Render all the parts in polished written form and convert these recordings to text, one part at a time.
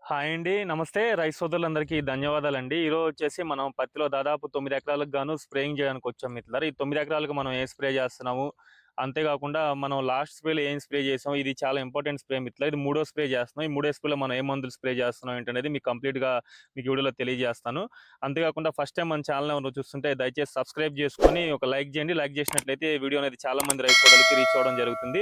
Hi అండి. నమస్తే. రైతు సోదరులందరికీ ధన్యవాదాలండి. ఈరోజు వచ్చేసి మనం పత్తిలో దాదాపు 9 ఎకరాలకు గాను స్ప్రేయింగ్ చేయడానికొచ్చాం మిత్రులారా. ఈ 9 ఎకరాలకు మనం ఏ స్ప్రే చేస్తున్నాము, అంతేకాకుండా మనం లాస్ట్ స్ప్రేలో ఏం స్ప్రే చేసాం, ఇది చాలా ఇంపార్టెంట్ స్ప్రే మిత్రులారా. ఇది మూడో స్ప్రే చేస్తున్నాం. ఈ మూడో స్ప్రేలో మనం ఏ మందులు స్ప్రే చేస్తున్నాం ఏంటనేది మీకు కంప్లీట్‌గా మీకు ఈ వీడియోలో తెలియజేస్తాను. అంతేకాకుండా ఫస్ట్ టైం మన ఛానల్ ఎవరైనా చూస్తుంటే దయచేసి సబ్స్క్రైబ్ చేసుకొని ఒక లైక్ చేయండి. లైక్ చేసినట్లయితే వీడియో అనేది చాలా మంది రైతు సోదరులకి రీచ్ అవ్వడం జరుగుతుంది.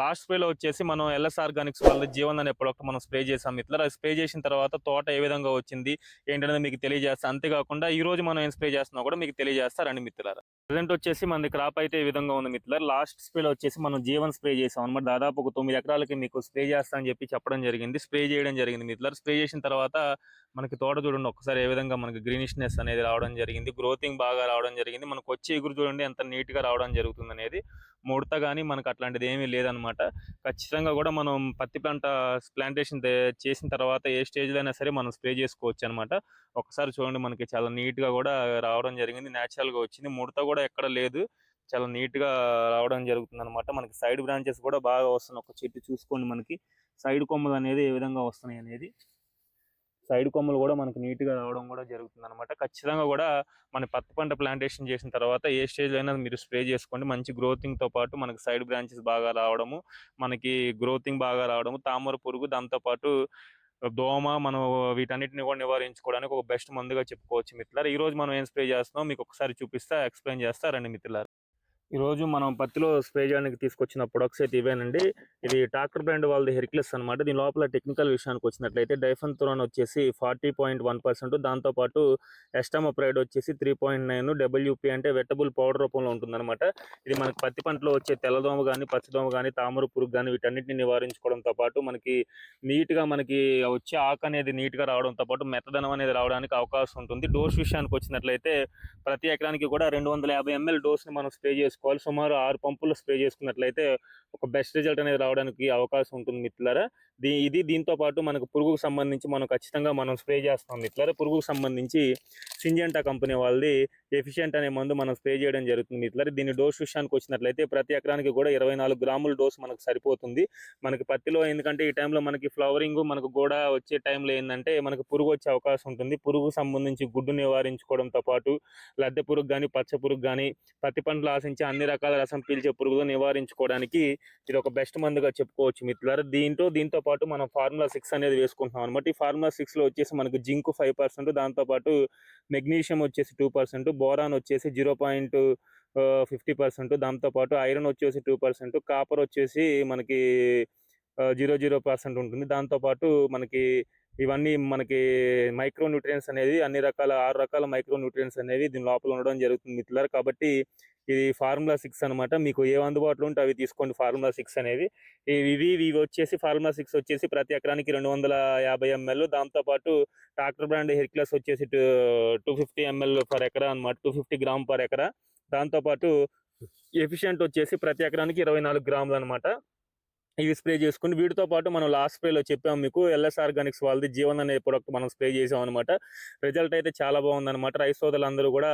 లాస్ట్ స్ప్రేలో వచ్చేసి మనం ఎల్ఎస్ ఆర్గానిక్స్ వాళ్ళది జీవన్ అనే ప్రొడక్ట్ మనం స్ప్రే చేసాం మిత్రులారా. అది స్ప్రే చేసిన తర్వాత తోట ఏ విధంగా వచ్చింది ఏంటనేది మీకు తెలియజేస్తా. అంతేకాకుండా ఈ రోజు మనం ఏం స్ప్రే చేస్తున్నా కూడా మీకు తెలియజేస్తా రండి మిత్రులారా. ప్రెజెంట్ వచ్చేసి మనది క్రాప్ అయితే ఈ విధంగా ఉంది మిత్రులారా. లాస్ట్ స్ప్రేలో వచ్చేసి మనం జీవన్ స్ప్రే చేసాం అనమాట. దాదాపు ఒక 9 ఎకరాలకి మీకు స్ప్రే చేస్తా అని చెప్పి చెప్పడం జరిగింది. స్ప్రే చేయడం జరిగింది మిత్రులారా. స్ప్రే చేసిన తర్వాత మనకి తోట చూడండి ఒక్కసారి ఏ విధంగా మనకి గ్రీనిష్నెస్ అనేది రావడం జరిగింది. గ్రోతింగ్ బాగా రావడం జరిగింది. మనకు వచ్చే ఎగురు చూడండి ఎంత నీట్ గా రావడం జరుగుతుంది అనేది. ముడత కానీ మనకు అట్లాంటిది ఏమీ లేదనమాట. ఖచ్చితంగా కూడా మనం పత్తి పంట ప్లాంటేషన్ చేసిన తర్వాత ఏ స్టేజ్లో అయినా సరే మనం స్ప్రే చేసుకోవచ్చు అనమాట. ఒకసారి చూడండి మనకి చాలా నీట్గా కూడా రావడం జరిగింది. న్యాచురల్గా వచ్చింది. ముడత కూడా ఎక్కడ లేదు. చాలా నీట్గా రావడం జరుగుతుంది అనమాట. మనకి సైడ్ బ్రాంచెస్ కూడా బాగా వస్తున్నాయి. ఒక చెట్టు చూసుకోండి, మనకి సైడ్ కొమ్మలు అనేది ఏ విధంగా వస్తున్నాయి అనేది. సైడ్ కొమ్మలు కూడా మనకు నీట్గా రావడం కూడా జరుగుతుంది అనమాట. ఖచ్చితంగా కూడా మన పత్తి పంట ప్లాంటేషన్ చేసిన తర్వాత ఏ స్టేజ్లో అయినా మీరు స్ప్రే చేసుకోండి. మంచి గ్రోతింగ్తో పాటు మనకి సైడ్ బ్రాంచెస్ బాగా రావడము, మనకి గ్రోతింగ్ బాగా రావడము, తామర పురుగు, దాంతోపాటు దోమ, మనం వీటన్నిటిని కూడా నివారించుకోవడానికి ఒక బెస్ట్ మందుగా చెప్పుకోవచ్చు మిత్రులారా. ఈ రోజు మనం ఏం స్ప్రే చేస్తున్నాం మీకు ఒకసారి చూపిస్తా, ఎక్స్ప్లెయిన్ చేస్తా రండి మిత్రులారా. ఈరోజు మనం పత్తిలో స్ప్రే చేయడానికి తీసుకొచ్చిన ప్రొడక్ట్స్ అయితే ఇవేనండి. ఇది ట్రాక్టర్ బ్రాండ్ వాళ్ళది హెర్క్యులస్ అనమాట. దీని లోపల టెక్నికల్ విషయానికి వచ్చినట్లయితే డైఫెన్థోరాన్ వచ్చేసి 40.1%, దాంతోపాటు ఎస్టామోప్రైడ్ వచ్చేసి 3.9, డబ్ల్యూపీ అంటే వెట్టబుల్ పౌడర్ రూపంలో ఉంటుందన్నమాట. ఇది మనకి పత్తి పంటలో వచ్చే తెల్లదోమ కానీ, పచ్చదోమ కానీ, తామర పురుగు కానీ వీటన్నిటిని నివారించుకోవడంతో పాటు మనకి నీట్గా మనకి వచ్చే ఆకు అనేది నీట్గా రావడంతో పాటు మెత్తదనం అనేది రావడానికి అవకాశం ఉంటుంది. డోస్ విషయానికి వచ్చినట్లయితే ప్రతి ఎకరానికి కూడా 250 ml డోస్ని మనం స్ప్రే చేసుకోవాలి. సుమారు 6 పంపులు స్ప్రే చేసుకున్నట్లయితే ఒక బెస్ట్ రిజల్ట్ అనేది రావడానికి అవకాశం ఉంటుంది మిత్రులారా. దీంతో పాటు మనకు పురుగుకు సంబంధించి మనం ఖచ్చితంగా మనం స్ప్రే చేస్తాం మిత్రులారా. పురుగుకు సంబంధించి సింజెంటా కంపెనీ వాళ్ళది ఎఫిషియంట్ అనే మందు మనం స్ప్రే చేయడం జరుగుతుంది మిత్రులారా. దీని డోస్ విషయానికి వచ్చినట్లయితే ప్రతి ఎకరానికి కూడా 24 గ్రాముల డోస్ మనకు సరిపోతుంది. మనకి పత్తిలో ఎందుకంటే ఈ టైంలో మనకి ఫ్లవరింగ్ మనకు కూడా వచ్చే టైంలో ఏంటంటే మనకు పురుగు వచ్చే అవకాశం ఉంటుంది. పురుగు సంబంధించి గుడ్డు నివారించుకోవడంతో పాటు లద్దె పురుగు కానీ, పచ్చ పురుగు కానీ, పత్తి పంటలు ఆశించి అన్ని రకాల రసం పీల్చే పురుగులు నివారించుకోవడానికి ఇది ఒక బెస్ట్ మందుగా చెప్పుకోవచ్చు మిత్రులారా. దీంతో పాటు మనం ఫార్ములా 6 అనేది వేసుకుంటున్నాం అనమాట. ఈ ఫార్ములా 6లో వచ్చేసి మనకు జింక్ 5%, దాంతోపాటు మెగ్నీషియం వచ్చేసి 2%, బోరాన్ వచ్చేసి 0.50%, దాంతోపాటు ఐరన్ వచ్చేసి 2%, కాపర్ వచ్చేసి మనకి 0.00% ఉంటుంది. దాంతోపాటు మనకి ఇవన్నీ మనకి మైక్రో న్యూట్రియన్స్ అనేది అన్ని రకాల 6 రకాల మైక్రో న్యూట్రియన్స్ అనేవి దీని లోపల ఉండడం జరుగుతుంది మిత్రులారా. కాబట్టి ఇది ఫార్ములా 6 అనమాట. మీకు ఏ అందుబాటులో ఉంటే అవి తీసుకోండి. ఫార్ములా 6 అనేది ఇవి వచ్చేసి ఫార్ములా 6 వచ్చేసి ప్రతి ఎకరానికి 250 ml, దాంతోపాటు ట్రాక్టర్ బ్రాండ్ హెర్క్యులస్ వచ్చేసి 250 ml పర్ ఎకరా అనమాట, 250 గ్రామ్ పర్ ఎకరా. దాంతోపాటు ఎఫిషియంట్ వచ్చేసి ప్రతి ఎకరానికి 24 గ్రాములు అనమాట. ఇవి స్ప్రే చేసుకుని వీటితో పాటు మనం లాస్ట్ స్ప్రేలో చెప్పాము మీకు ఎల్ఎస్ ఆర్గానిక్స్ వాళ్ళది జీవన్ అనే ప్రొడక్ట్ మనం స్ప్రే చేసాం అనమాట. రిజల్ట్ అయితే చాలా బాగుందన్నమాట. రైతు సోదరులందరూ కూడా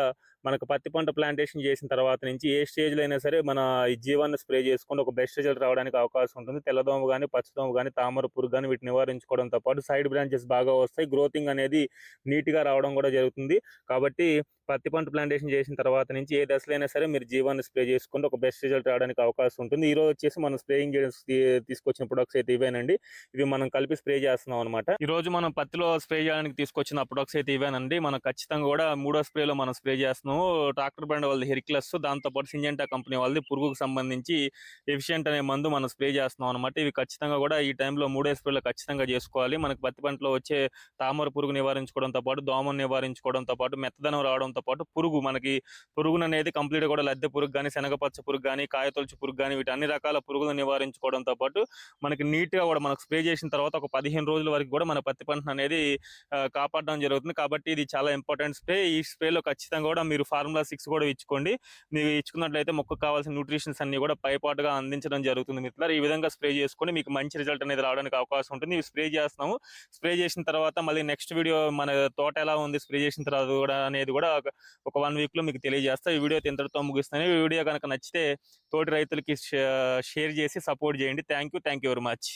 మనకు పత్తి పంట ప్లాంటేషన్ చేసిన తర్వాత నుంచి ఏ స్టేజ్లో అయినా సరే మన ఈ జీవాన్ని స్ప్రే చేసుకుంటే ఒక బెస్ట్ రిజల్ట్ రావడానికి అవకాశం ఉంటుంది. తెల్లదోమ కానీ, పచ్చదోమ కానీ, తామర పురుగు కానీ వీటిని నివారించుకోవడంతో పాటు సైడ్ బ్రాంచెస్ బాగా వస్తాయి. గ్రోతింగ్ అనేది నీట్గా రావడం కూడా జరుగుతుంది. కాబట్టి పత్తి పంట ప్లాంటేషన్ చేసిన తర్వాత నుంచి ఏ దశలో అయినా సరే మీరు జీవాన్ని స్ప్రే చేసుకుంటే ఒక బెస్ట్ రిజల్ట్ రావడానికి అవకాశం ఉంటుంది. ఈరోజు వచ్చేసి మనం స్ప్రేయింగ్ తీసుకొచ్చిన ప్రొడక్ట్స్ అయితే ఇవేనండి. ఇవి మనం కలిపి స్ప్రే చేస్తున్నాం అనమాట. ఈ రోజు మనం పత్తిలో స్ప్రే చేయడానికి తీసుకొచ్చిన ప్రొడక్ట్స్ అయితే ఇవేనండి. మనం ఖచ్చితంగా కూడా మూడో స్ప్రేలో మనం స్ప్రే చేస్తున్నాము. ట్రాక్టర్ బ్రాండ్ వాళ్ళది హెర్క్యులస్, దాంతోపాటు సింజెంటా కంపెనీ వాళ్ళది పురుగుకు సంబంధించి ఎఫిషియంట్ అనే మందు మనం స్ప్రే చేస్తున్నాం అనమాట. ఇవి ఖచ్చితంగా కూడా ఈ టైంలో మూడో స్ప్రేలో ఖచ్చితంగా చేసుకోవాలి. మనకి పత్తి పంటలో వచ్చే తామర పురుగు నివారించుకోవడంతో పాటు, దోమను నివారించుకోవడంతో పాటు, మెత్తదనం రావడంతో పాటు పురుగును అనేది కంప్లీట్ కూడా లద్దె పురుగు కానీ, శనగపచ్చ పురుగు కానీ, కాయతొలుచు పురుగు కానీ వీటి అన్ని రకాల పురుగులను నివారించుకోవడంతో పాటు మనకి నీట్గా కూడా మనకు స్ప్రే చేసిన తర్వాత ఒక 15 రోజుల వరకు కూడా మన పత్తి పంటను అనేది కాపాడడం జరుగుతుంది. కాబట్టి ఇది చాలా ఇంపార్టెంట్ స్ప్రే. ఈ స్ప్రేలో ఖచ్చితంగా కూడా మీరు ఫార్ములా 6 కూడా ఇచ్చుకోండి. మీరు ఇచ్చుకున్నట్లయితే మొక్కకు కావాల్సిన న్యూట్రిషన్స్ అన్ని కూడా పైపాటుగా అందించడం జరుగుతుంది మిత్రులారా. ఈ విధంగా స్ప్రే చేసుకొని మీకు మంచి రిజల్ట్ అనేది రావడానికి అవకాశం ఉంటుంది. ఇవి స్ప్రే చేస్తున్నాము. స్ప్రే చేసిన తర్వాత మళ్ళీ నెక్స్ట్ వీడియో మన తోట ఎలా ఉంది స్ప్రే చేసిన తర్వాత కూడా అనేది కూడా ఒక 1 వీక్ లో మీకు తెలియజేస్తా. ఈ వీడియో ఇంతటితో ముగిస్తాను. ఈ వీడియో కనుక నచ్చితే తోటి రైతులకి షేర్ చేసి సపోర్ట్ చేయండి. Thank you very much.